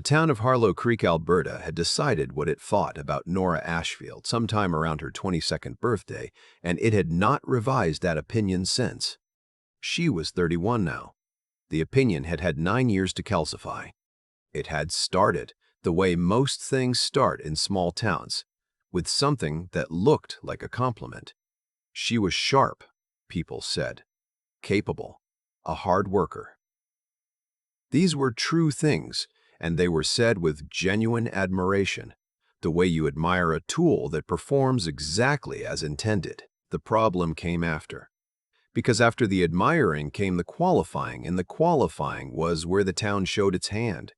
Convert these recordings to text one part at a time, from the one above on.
town of Harlow Creek, Alberta, had decided what it thought about Nora Ashfield sometime around her 22nd birthday, and it had not revised that opinion since. She was 31 now. The opinion had had 9 years to calcify. It had started the way most things start in small towns, with something that looked like a compliment. She was sharp, people said, capable, a hard worker. These were true things, and they were said with genuine admiration, the way you admire a tool that performs exactly as intended. The problem came after. Because after the admiring came the qualifying, and the qualifying was where the town showed its hand.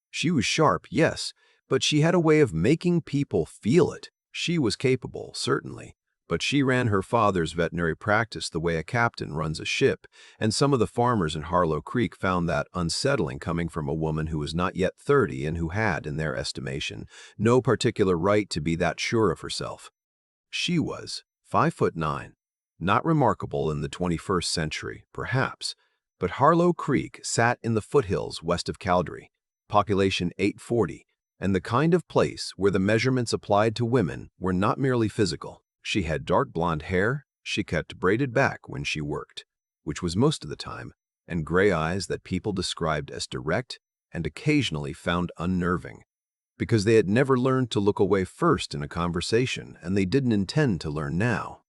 She was sharp, yes, but she had a way of making people feel it. She was capable, certainly, but she ran her father's veterinary practice the way a captain runs a ship, and some of the farmers in Harlow Creek found that unsettling coming from a woman who was not yet 30 and who had, in their estimation, no particular right to be that sure of herself. She was 5'9". Not remarkable in the 21st century, perhaps, but Harlow Creek sat in the foothills west of Calgary, population 840, and the kind of place where the measurements applied to women were not merely physical. She had dark blonde hair, she kept braided back when she worked, which was most of the time, and gray eyes that people described as direct and occasionally found unnerving, because they had never learned to look away first in a conversation, and they didn't intend to learn now.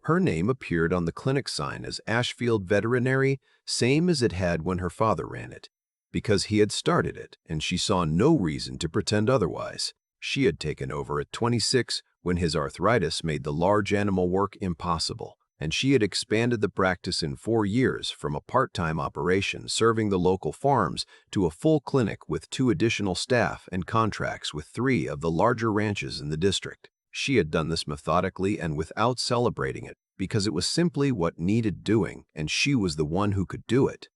Her name appeared on the clinic sign as Ashfield Veterinary, same as it had when her father ran it, because he had started it, and she saw no reason to pretend otherwise. She had taken over at 26 when his arthritis made the large animal work impossible, and she had expanded the practice in 4 years from a part-time operation serving the local farms to a full clinic with 2 additional staff and contracts with 3 of the larger ranches in the district. She had done this methodically and without celebrating it, because it was simply what needed doing, and she was the one who could do it.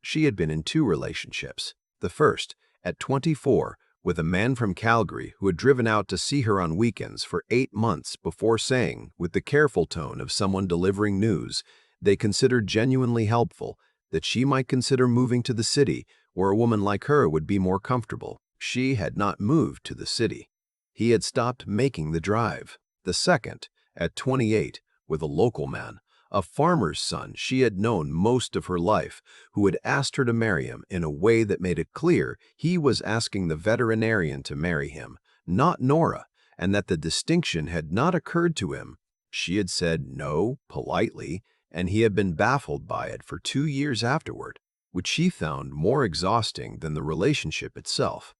She had been in 2 relationships. The first, at 24, with a man from Calgary who had driven out to see her on weekends for 8 months before saying, with the careful tone of someone delivering news they considered genuinely helpful, that she might consider moving to the city, where a woman like her would be more comfortable. She had not moved to the city. He had stopped making the drive. The second, at 28, with a local man, a farmer's son she had known most of her life, who had asked her to marry him in a way that made it clear he was asking the veterinarian to marry him, not Nora, and that the distinction had not occurred to him. She had said no, politely, and he had been baffled by it for 2 years afterward, which she found more exhausting than the relationship itself.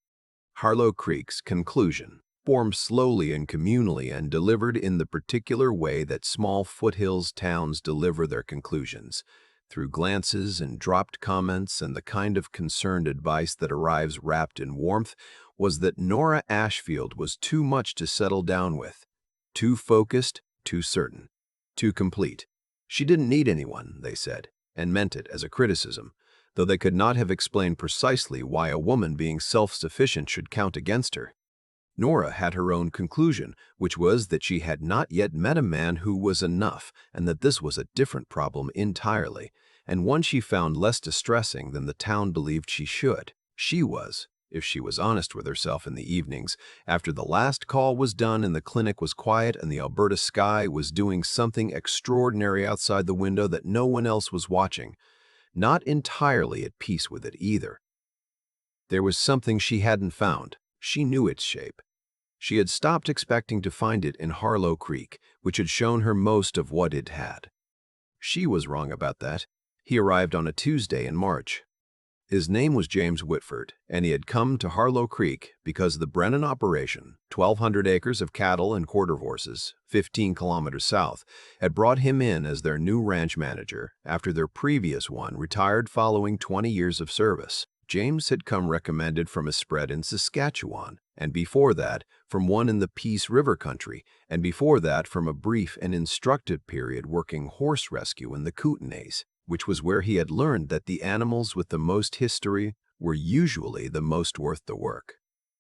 Harlow Creek's conclusion, formed slowly and communally and delivered in the particular way that small foothills towns deliver their conclusions, through glances and dropped comments and the kind of concerned advice that arrives wrapped in warmth, was that Nora Ashfield was too much to settle down with, too focused, too certain, too complete. She didn't need anyone, they said, and meant it as a criticism, though they could not have explained precisely why a woman being self-sufficient should count against her. Nora had her own conclusion, which was that she had not yet met a man who was enough, and that this was a different problem entirely, and one she found less distressing than the town believed she should. She was, if she was honest with herself in the evenings, after the last call was done and the clinic was quiet and the Alberta sky was doing something extraordinary outside the window that no one else was watching, not entirely at peace with it either. There was something she hadn't found. She knew its shape. She had stopped expecting to find it in Harlow Creek, which had shown her most of what it had. She was wrong about that. He arrived on a Tuesday in March. His name was James Whitford, and he had come to Harlow Creek because the Brennan operation, 1,200 acres of cattle and quarter horses, 15 kilometers south, had brought him in as their new ranch manager after their previous one retired following 20 years of service. James had come recommended from a spread in Saskatchewan, and before that from one in the Peace River country, and before that from a brief and instructive period working horse rescue in the Kootenays, which was where he had learned that the animals with the most history were usually the most worth the work.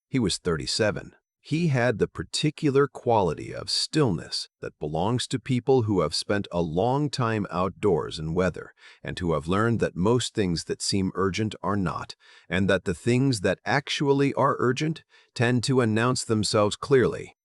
He was 37, He had the particular quality of stillness that belongs to people who have spent a long time outdoors in weather and who have learned that most things that seem urgent are not, and that the things that actually are urgent tend to announce themselves clearly.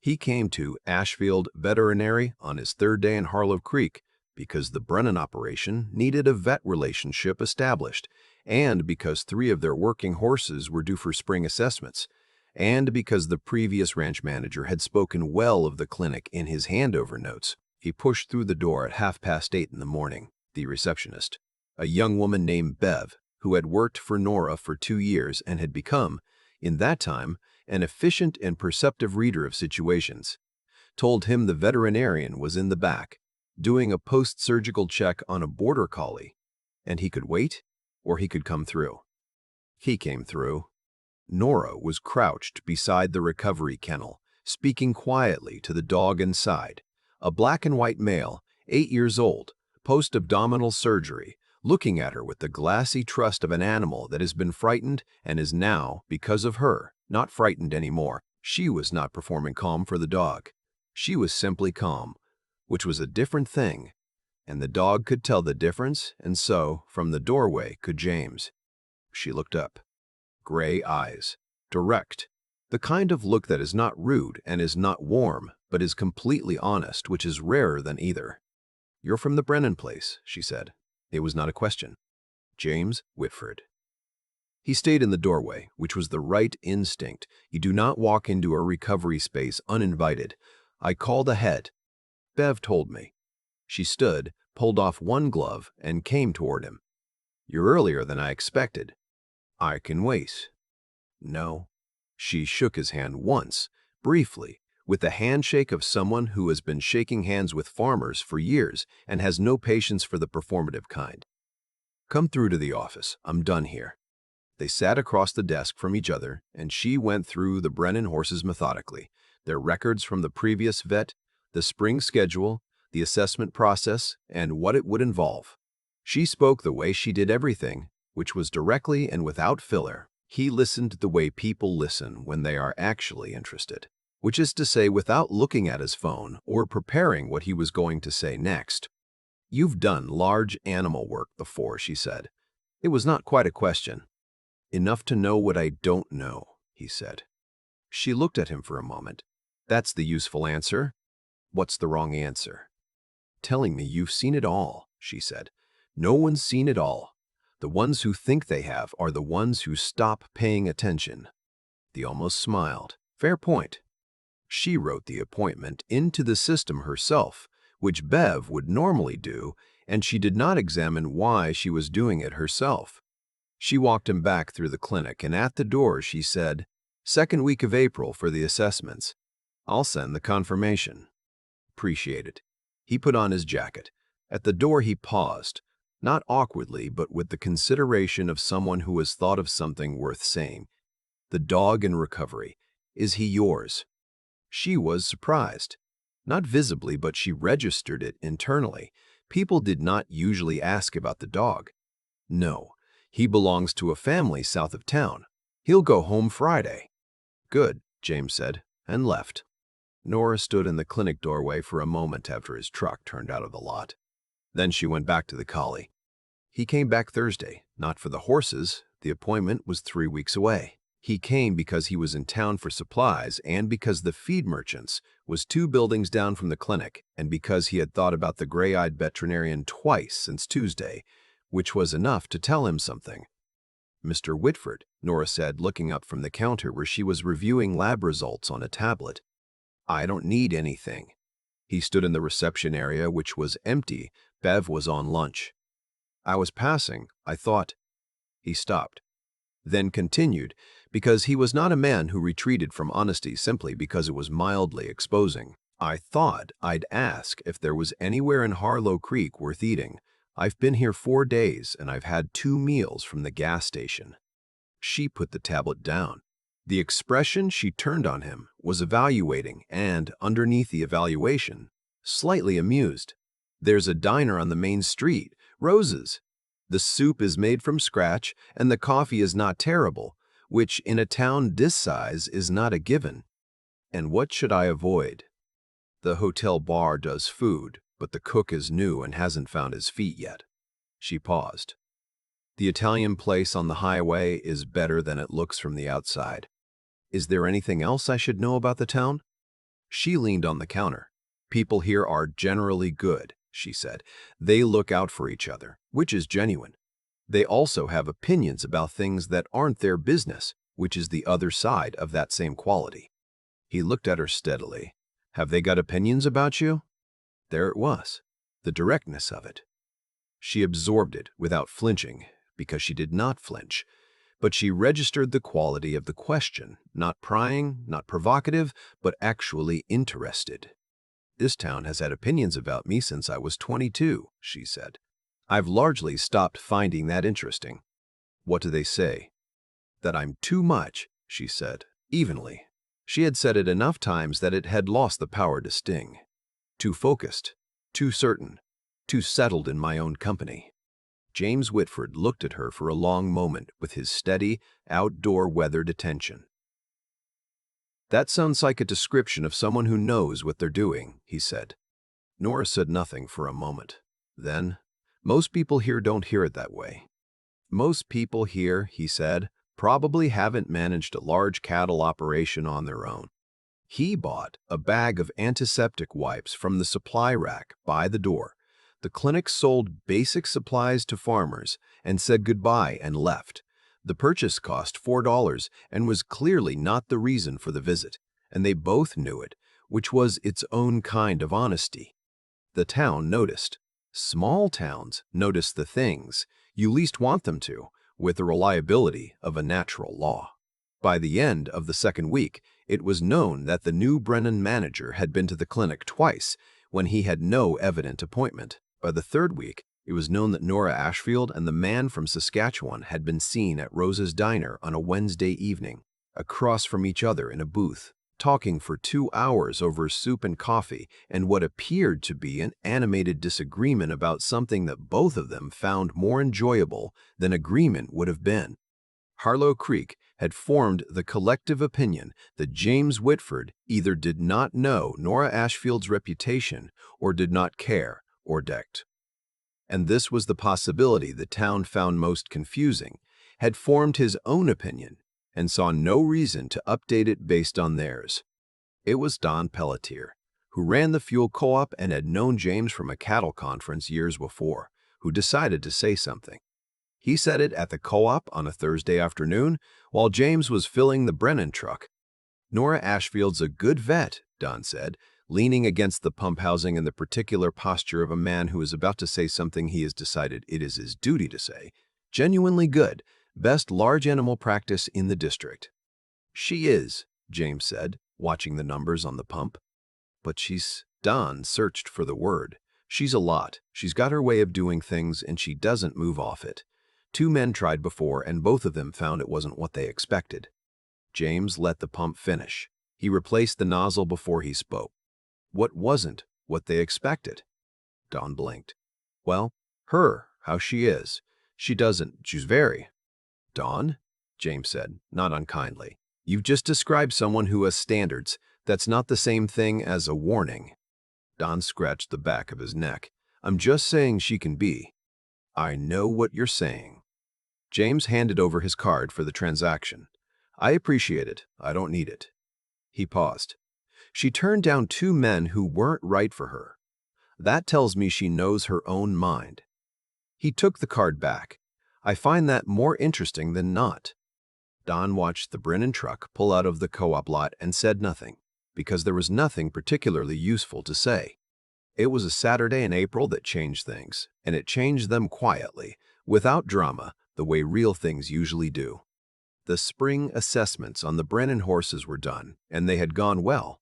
He came to Ashfield Veterinary on his third day in Harlow Creek because the Brennan operation needed a vet relationship established, and because 3 of their working horses were due for spring assessments, and because the previous ranch manager had spoken well of the clinic in his handover notes. He pushed through the door at 8:30 in the morning. The receptionist, a young woman named Bev, who had worked for Nora for 2 years and had become, in that time, an efficient and perceptive reader of situations, told him the veterinarian was in the back, doing a post-surgical check on a border collie, and he could wait or he could come through. He came through. Nora was crouched beside the recovery kennel, speaking quietly to the dog inside, a black and white male, 8 years old, post-abdominal surgery, looking at her with the glassy trust of an animal that has been frightened and is now, because of her, not frightened anymore. She was not performing calm for the dog. She was simply calm, which was a different thing, and the dog could tell the difference, and so, from the doorway, could James. She looked up. Gray eyes, direct, the kind of look that is not rude and is not warm, but is completely honest, which is rarer than either. "You're from the Brennan place," she said. It was not a question. James Whitford. He stayed in the doorway, which was the right instinct. You do not walk into a recovery space uninvited. "I called ahead. Bev told me." She stood, pulled off one glove, and came toward him. "You're earlier than I expected." "I can wait." "No." She shook his hand once, briefly, with the handshake of someone who has been shaking hands with farmers for years and has no patience for the performative kind. "Come through to the office. I'm done here." They sat across the desk from each other, and she went through the Brennan horses methodically, their records from the previous vet, the spring schedule, the assessment process, and what it would involve. She spoke the way she did everything, which was directly and without filler. He listened the way people listen when they are actually interested, which is to say without looking at his phone or preparing what he was going to say next. "You've done large animal work before," she said. It was not quite a question. "Enough to know what I don't know," he said. She looked at him for a moment. "That's the useful answer. What's the wrong answer?" "Telling me you've seen it all," she said. "No one's seen it all. The ones who think they have are the ones who stop paying attention." He almost smiled. Fair point. She wrote the appointment into the system herself, which Bev would normally do, and she did not examine why she was doing it herself. She walked him back through the clinic, and at the door she said, "Second week of April for the assessments. I'll send the confirmation." "Appreciate it." He put on his jacket. At the door he paused, not awkwardly, but with the consideration of someone who has thought of something worth saying. "The dog in recovery. Is he yours?" She was surprised. Not visibly, but she registered it internally. People did not usually ask about the dog. "No. He belongs to a family south of town. He'll go home Friday." "Good," James said, and left. Nora stood in the clinic doorway for a moment after his truck turned out of the lot. Then she went back to the collie. He came back Thursday, not for the horses. The appointment was 3 weeks away. He came because he was in town for supplies and because the feed merchants was 2 buildings down from the clinic, and because he had thought about the gray-eyed veterinarian twice since Tuesday, which was enough to tell him something. "Mr. Whitford," Nora said, looking up from the counter where she was reviewing lab results on a tablet. "I don't need anything." He stood in the reception area, which was empty. Bev was on lunch. "I was passing. I thought—" He stopped, then continued, because he was not a man who retreated from honesty simply because it was mildly exposing. "I thought I'd ask if there was anywhere in Harlow Creek worth eating. I've been here 4 days, and I've had 2 meals from the gas station." She put the tablet down. The expression she turned on him was evaluating and, underneath the evaluation, slightly amused. "There's a diner on the main street, Rose's. The soup is made from scratch, and the coffee is not terrible, which in a town this size is not a given. And what should I avoid? The hotel bar does food, but the cook is new and hasn't found his feet yet. She paused. The Italian place on the highway is better than it looks from the outside. Is there anything else I should know about the town? She leaned on the counter. People here are generally good, she said. They look out for each other, which is genuine. They also have opinions about things that aren't their business, which is the other side of that same quality. He looked at her steadily. Have they got opinions about you? There it was, the directness of it. She absorbed it without flinching, because she did not flinch. But she registered the quality of the question, not prying, not provocative, but actually interested. This town has had opinions about me since I was 22, she said. I've largely stopped finding that interesting. What do they say? That I'm too much, she said, evenly. She had said it enough times that it had lost the power to sting. Too focused, too certain, too settled in my own company. James Whitford looked at her for a long moment with his steady, outdoor-weathered attention. That sounds like a description of someone who knows what they're doing, he said. Nora said nothing for a moment. Then, most people here don't hear it that way. Most people here, he said, probably haven't managed a large cattle operation on their own. He bought a bag of antiseptic wipes from the supply rack by the door. The clinic sold basic supplies to farmers and said goodbye and left. The purchase cost $4 and was clearly not the reason for the visit, and they both knew it, which was its own kind of honesty. The town noticed. Small towns notice the things you least want them to, with the reliability of a natural law. By the end of the second week, it was known that the new Brennan manager had been to the clinic twice when he had no evident appointment. By the third week, it was known that Nora Ashfield and the man from Saskatchewan had been seen at Rose's Diner on a Wednesday evening, across from each other in a booth, talking for 2 hours over soup and coffee and what appeared to be an animated disagreement about something that both of them found more enjoyable than agreement would have been. Harlow Creek had formed the collective opinion that James Whitford either did not know Nora Ashfield's reputation or did not care or decked. And this was the possibility the town found most confusing, had formed his own opinion and saw no reason to update it based on theirs. It was Don Pelletier, who ran the fuel co-op and had known James from a cattle conference years before, who decided to say something. He said it at the co-op on a Thursday afternoon while James was filling the Brennan truck. Nora Ashfield's a good vet, Don said, leaning against the pump housing in the particular posture of a man who is about to say something he has decided it is his duty to say. Genuinely good, best large animal practice in the district. She is, James said, watching the numbers on the pump. But Don searched for the word. She's a lot. She's got her way of doing things and she doesn't move off it. 2 men tried before and both of them found it wasn't what they expected. James let the pump finish. He replaced the nozzle before he spoke. What wasn't what they expected? Don blinked. Well, how she is. She's very. Don, James said, not unkindly. You've just described someone who has standards. That's not the same thing as a warning. Don scratched the back of his neck. I'm just saying she can be. I know what you're saying. James handed over his card for the transaction. I appreciate it. I don't need it. He paused. She turned down 2 men who weren't right for her. That tells me she knows her own mind. He took the card back. I find that more interesting than not. Don watched the Brennan truck pull out of the co-op lot and said nothing, because there was nothing particularly useful to say. It was a Saturday in April that changed things, and it changed them quietly, without drama, the way real things usually do. The spring assessments on the Brennan horses were done, and they had gone well.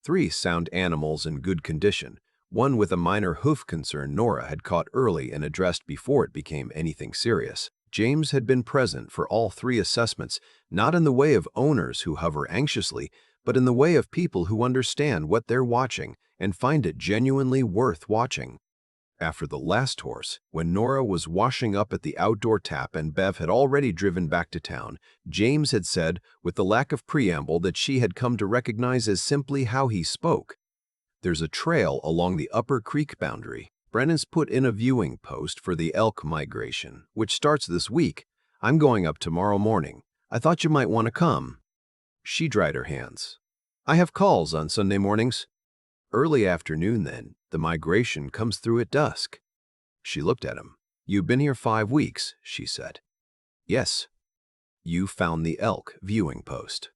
3 sound animals in good condition, one with a minor hoof concern Nora had caught early and addressed before it became anything serious. James had been present for all 3 assessments, not in the way of owners who hover anxiously, but in the way of people who understand what they're watching and find it genuinely worth watching. After the last horse, when Nora was washing up at the outdoor tap and Bev had already driven back to town, James had said, with the lack of preamble that she had come to recognize as simply how he spoke, "There's a trail along the upper creek boundary. Brennan's put in a viewing post for the elk migration, which starts this week. I'm going up tomorrow morning. I thought you might want to come." She dried her hands. "I have calls on Sunday mornings." "Early afternoon, then. The migration comes through at dusk." She looked at him. "You've been here 5 weeks," she said. "Yes." "You found the elk viewing post."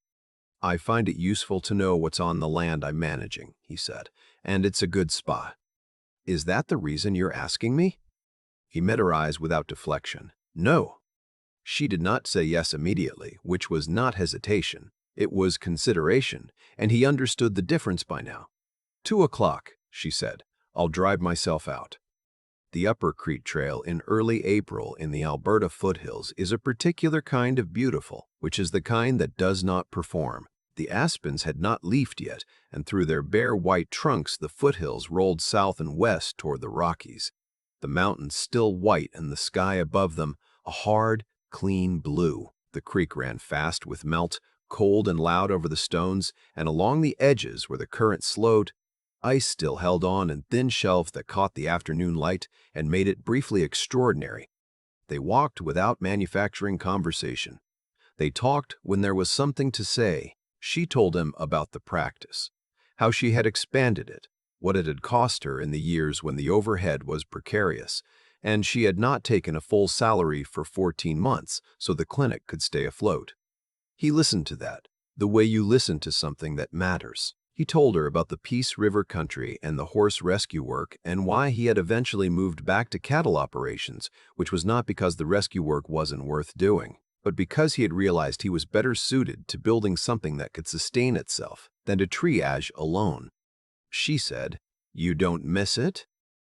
"I find it useful to know what's on the land I'm managing," he said, "and it's a good spot." "Is that the reason you're asking me?" He met her eyes without deflection. "No." She did not say yes immediately, which was not hesitation. It was consideration, and he understood the difference by now. 2 o'clock, she said. "I'll drive myself out." The Upper Creek Trail in early April in the Alberta foothills is a particular kind of beautiful, which is the kind that does not perform. The aspens had not leafed yet, and through their bare white trunks the foothills rolled south and west toward the Rockies. The mountains still white and the sky above them a hard, clean blue. The creek ran fast with melt, cold and loud over the stones, and along the edges where the current slowed, ice still held on in thin shelves that caught the afternoon light and made it briefly extraordinary. They walked without manufacturing conversation. They talked when there was something to say. She told him about the practice, how she had expanded it, what it had cost her in the years when the overhead was precarious, and she had not taken a full salary for 14 months so the clinic could stay afloat. He listened to that, the way you listen to something that matters. He told her about the Peace River country and the horse rescue work and why he had eventually moved back to cattle operations, which was not because the rescue work wasn't worth doing, but because he had realized he was better suited to building something that could sustain itself than to triage alone. She said, "You don't miss it?"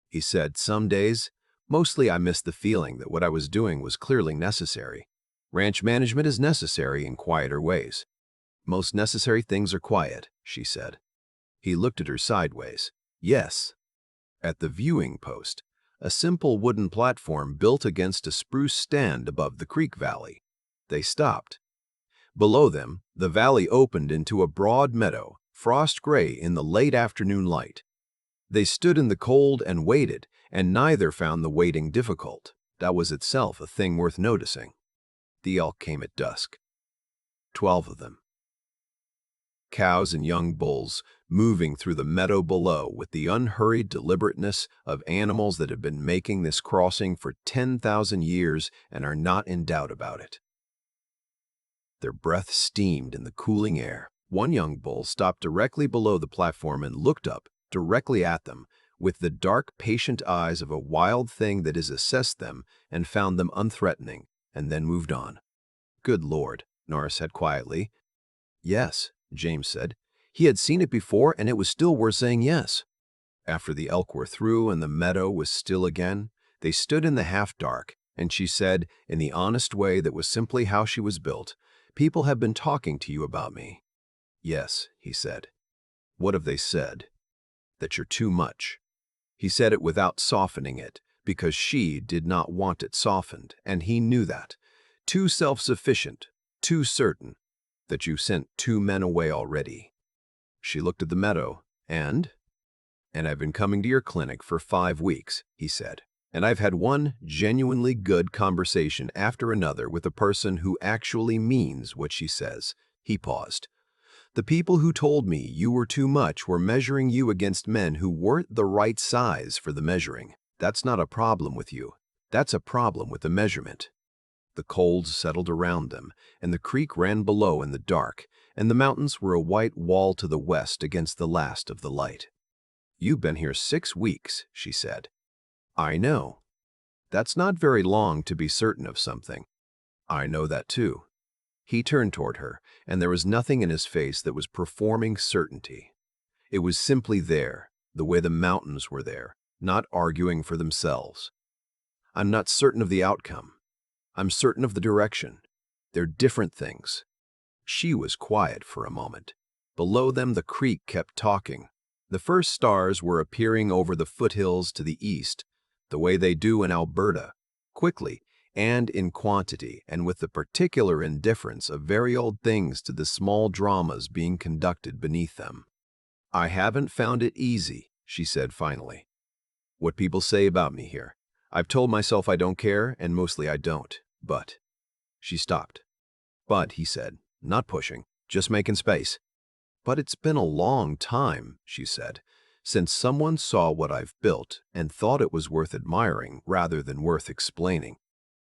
He said, "Some days. Mostly I miss the feeling that what I was doing was clearly necessary. Ranch management is necessary in quieter ways." "Most necessary things are quiet," she said. He looked at her sideways. "Yes." At the viewing post, a simple wooden platform built against a spruce stand above the creek valley. They stopped. Below them, the valley opened into a broad meadow, frost gray in the late afternoon light. They stood in the cold and waited, and neither found the waiting difficult. That was itself a thing worth noticing. The elk came at dusk. 12 of them. Cows and young bulls moving through the meadow below with the unhurried deliberateness of animals that have been making this crossing for 10,000 years and are not in doubt about it. Their breath steamed in the cooling air. One young bull stopped directly below the platform and looked up, directly at them, with the dark, patient eyes of a wild thing that has assessed them and found them unthreatening, and then moved on. "Good Lord," Nora said quietly. "Yes," James said. He had seen it before, and it was still worth saying yes. After the elk were through and the meadow was still again, they stood in the half-dark, and she said, in the honest way that was simply how she was built, "People have been talking to you about me." "Yes," he said. "What have they said?" "That you're too much." He said it without softening it, because she did not want it softened, and he knew that. Too self-sufficient, too certain, that you sent 2 men away already. She looked at the meadow, and I've been coming to your clinic for 5 weeks, he said, and I've had one genuinely good conversation after another with a person who actually means what she says. He paused. The people who told me you were too much were measuring you against men who weren't the right size for the measuring. That's not a problem with you. That's a problem with the measurement. The cold settled around them, and the creek ran below in the dark, and the mountains were a white wall to the west against the last of the light. "You've been here 6 weeks, she said. "I know. That's not very long to be certain of something." "I know that too." He turned toward her, and there was nothing in his face that was performing certainty. It was simply there, the way the mountains were there, not arguing for themselves. "I'm not certain of the outcome. I'm certain of the direction. They're different things." She was quiet for a moment. Below them the creek kept talking. The first stars were appearing over the foothills to the east. the way they do in Alberta, quickly and in quantity, and with the particular indifference of very old things to the small dramas being conducted beneath them. "I haven't found it easy," she said finally. "What people say about me here. I've told myself I don't care, and mostly I don't, but—" She stopped. "But," he said, not pushing, just making space. "But it's been a long time," she said, "since someone saw what I've built and thought it was worth admiring rather than worth explaining."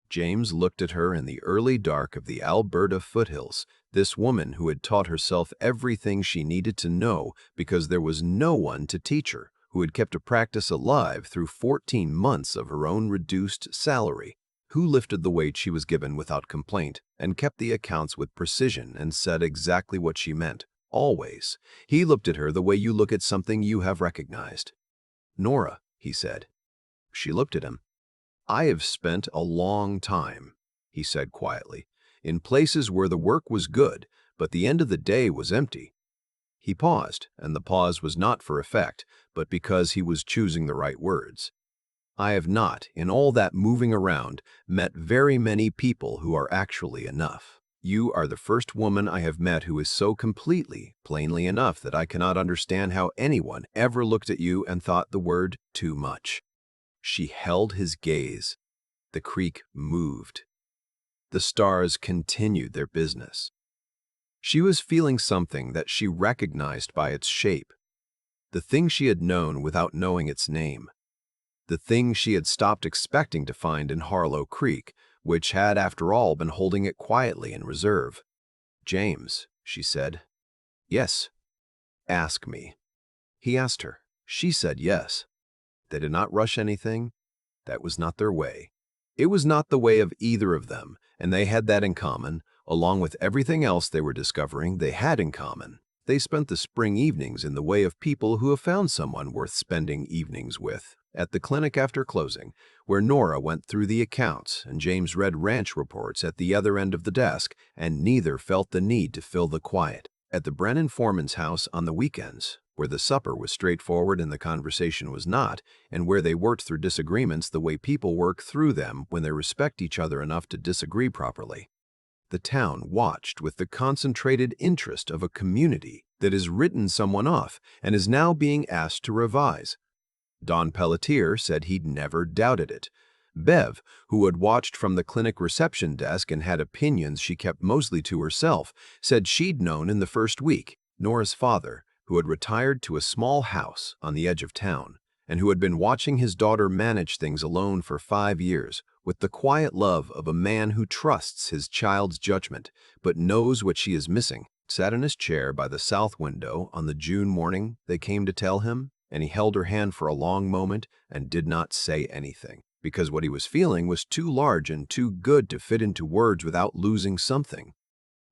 James looked at her in the early dark of the Alberta foothills, this woman who had taught herself everything she needed to know because there was no one to teach her, who had kept a practice alive through 14 months of her own reduced salary, who lifted the weight she was given without complaint and kept the accounts with precision and said exactly what she meant, always. He looked at her the way you look at something you have recognized. "Nora," he said. She looked at him. "I have spent a long time," he said quietly, "in places where the work was good, but the end of the day was empty." He paused, and the pause was not for effect, but because he was choosing the right words. "I have not, in all that moving around, met very many people who are actually enough. You are the first woman I have met who is so completely, plainly enough that I cannot understand how anyone ever looked at you and thought the word too much." She held his gaze. The creek moved. The stars continued their business. She was feeling something that she recognized by its shape, the thing she had known without knowing its name, the thing she had stopped expecting to find in Harlow Creek, which had, after all, been holding it quietly in reserve. "James," she said. "Yes." "Ask me." He asked her. She said yes. They did not rush anything. That was not their way. It was not the way of either of them, and they had that in common, along with everything else they were discovering they had in common. They spent the spring evenings in the way of people who have found someone worth spending evenings with. At the clinic after closing, where Nora went through the accounts and James read ranch reports at the other end of the desk, and neither felt the need to fill the quiet. At the Brennan foreman's house on the weekends, where the supper was straightforward and the conversation was not, and where they worked through disagreements the way people work through them when they respect each other enough to disagree properly. The town watched with the concentrated interest of a community that has written someone off and is now being asked to revise. Don Pelletier said he'd never doubted it. Bev, who had watched from the clinic reception desk and had opinions she kept mostly to herself, said she'd known in the first week. Nora's father, who had retired to a small house on the edge of town, and who had been watching his daughter manage things alone for 5 years, with the quiet love of a man who trusts his child's judgment, but knows what she is missing, sat in his chair by the south window on the June morning they came to tell him, and he held her hand for a long moment and did not say anything, because what he was feeling was too large and too good to fit into words without losing something.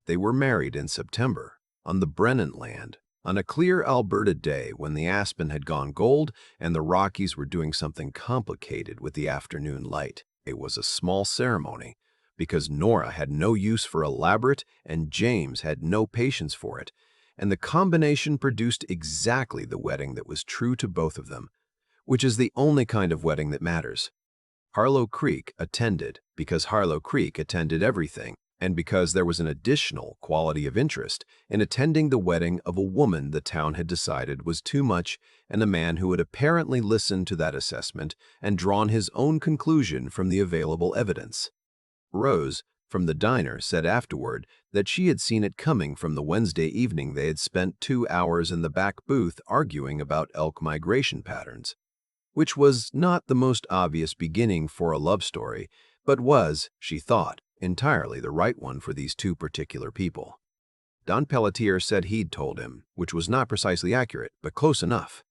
They were married in September, on the Brennan land, on a clear Alberta day when the aspen had gone gold and the Rockies were doing something complicated with the afternoon light. It was a small ceremony, because Nora had no use for elaborate and James had no patience for it, and the combination produced exactly the wedding that was true to both of them, which is the only kind of wedding that matters. Harlow Creek attended because Harlow Creek attended everything, and because there was an additional quality of interest in attending the wedding of a woman the town had decided was too much and a man who had apparently listened to that assessment and drawn his own conclusion from the available evidence. Rose, from the diner, said afterward that she had seen it coming from the Wednesday evening they had spent 2 hours in the back booth arguing about elk migration patterns, which was not the most obvious beginning for a love story, but was, she thought, entirely the right one for these two particular people. Don Pelletier said he'd told him, which was not precisely accurate, but close enough.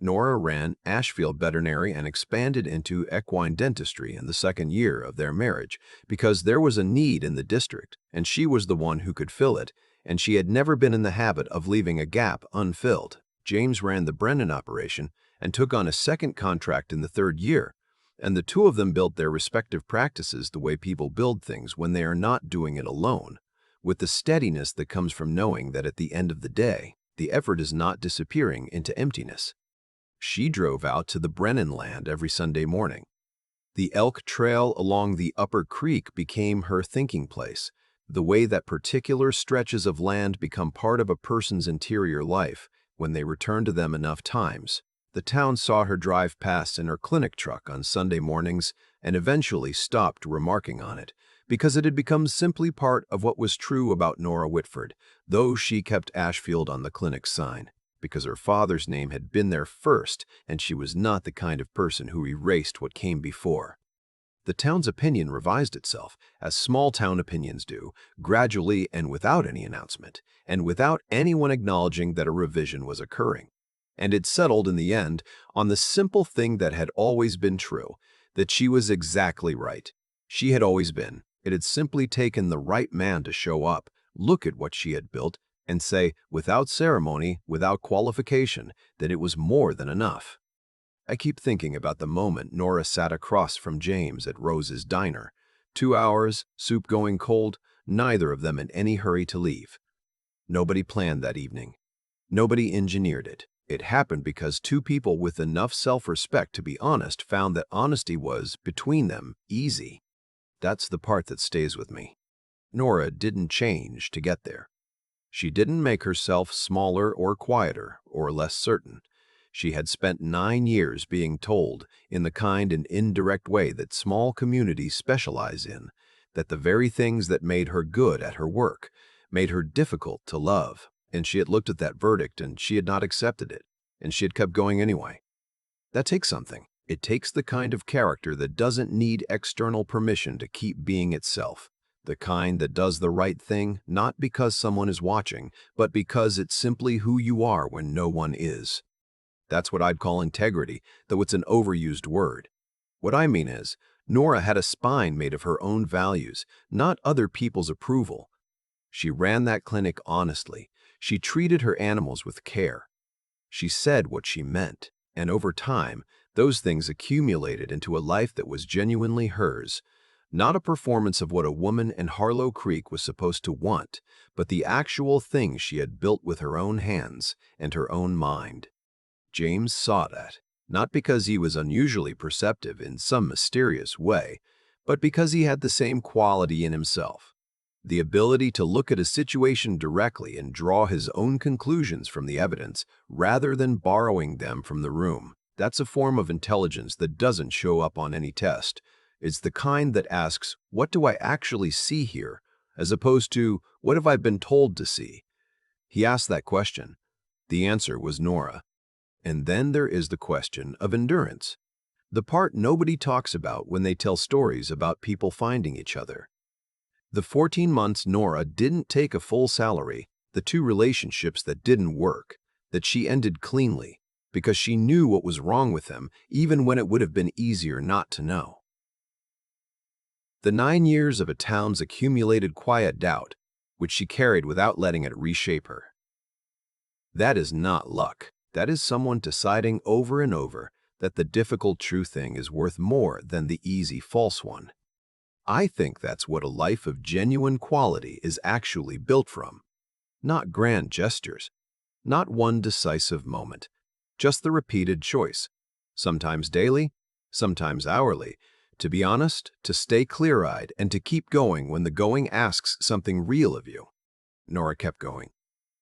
Nora ran Ashfield Veterinary and expanded into equine dentistry in the 2nd year of their marriage because there was a need in the district, and she was the one who could fill it, and she had never been in the habit of leaving a gap unfilled. James ran the Brennan operation and took on a second contract in the 3rd year, and the two of them built their respective practices the way people build things when they are not doing it alone, with the steadiness that comes from knowing that at the end of the day, the effort is not disappearing into emptiness. She drove out to the Brennan land every Sunday morning, The elk trail along the upper creek became her thinking place, the way that particular stretches of land become part of a person's interior life when they return to them enough times. The town saw her drive past in her clinic truck on Sunday mornings and eventually stopped remarking on it, because it had become simply part of what was true about Nora Whitford, though she kept Ashfield on the clinic sign, because her father's name had been there first and she was not the kind of person who erased what came before. The town's opinion revised itself, as small-town opinions do, gradually and without any announcement, and without anyone acknowledging that a revision was occurring. And it settled in the end on the simple thing that had always been true, that she was exactly right. She had always been. It had simply taken the right man to show up, look at what she had built, and say, without ceremony, without qualification, that it was more than enough. I keep thinking about the moment Nora sat across from James at Rose's diner. 2 hours, soup going cold, neither of them in any hurry to leave. Nobody planned that evening. Nobody engineered it. It happened because two people with enough self-respect to be honest found that honesty was, between them, easy. That's the part that stays with me. Nora didn't change to get there. She didn't make herself smaller or quieter or less certain. She had spent 9 years being told, in the kind and indirect way that small communities specialize in, that the very things that made her good at her work made her difficult to love, and she had looked at that verdict and she had not accepted it, and she had kept going anyway. That takes something. It takes the kind of character that doesn't need external permission to keep being itself, the kind that does the right thing not because someone is watching, but because it's simply who you are when no one is. That's what I'd call integrity, though it's an overused word. What I mean is, Nora had a spine made of her own values, not other people's approval. She ran that clinic honestly. She treated her animals with care. She said what she meant, and over time, those things accumulated into a life that was genuinely hers, not a performance of what a woman in Harlow Creek was supposed to want, but the actual thing she had built with her own hands and her own mind. James saw that, not because he was unusually perceptive in some mysterious way, but because he had the same quality in himself. The ability to look at a situation directly and draw his own conclusions from the evidence, rather than borrowing them from the room. That's a form of intelligence that doesn't show up on any test. It's the kind that asks, what do I actually see here, as opposed to, what have I been told to see? He asked that question. The answer was Nora. And then there is the question of endurance, the part nobody talks about when they tell stories about people finding each other. The 14 months Nora didn't take a full salary, the 2 relationships that didn't work, that she ended cleanly, because she knew what was wrong with them, even when it would have been easier not to know. The 9 years of a town's accumulated quiet doubt, which she carried without letting it reshape her. That is not luck. That is someone deciding over and over that the difficult true thing is worth more than the easy false one. I think that's what a life of genuine quality is actually built from. Not grand gestures, not one decisive moment, just the repeated choice, sometimes daily, sometimes hourly, to be honest, to stay clear-eyed, and to keep going when the going asks something real of you. Nora kept going.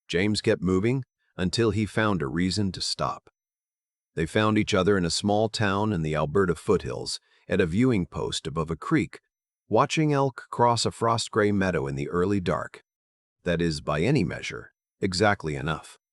James kept moving, until he found a reason to stop. They found each other in a small town in the Alberta foothills, at a viewing post above a creek, watching elk cross a frost-gray meadow in the early dark. That is, by any measure, exactly enough.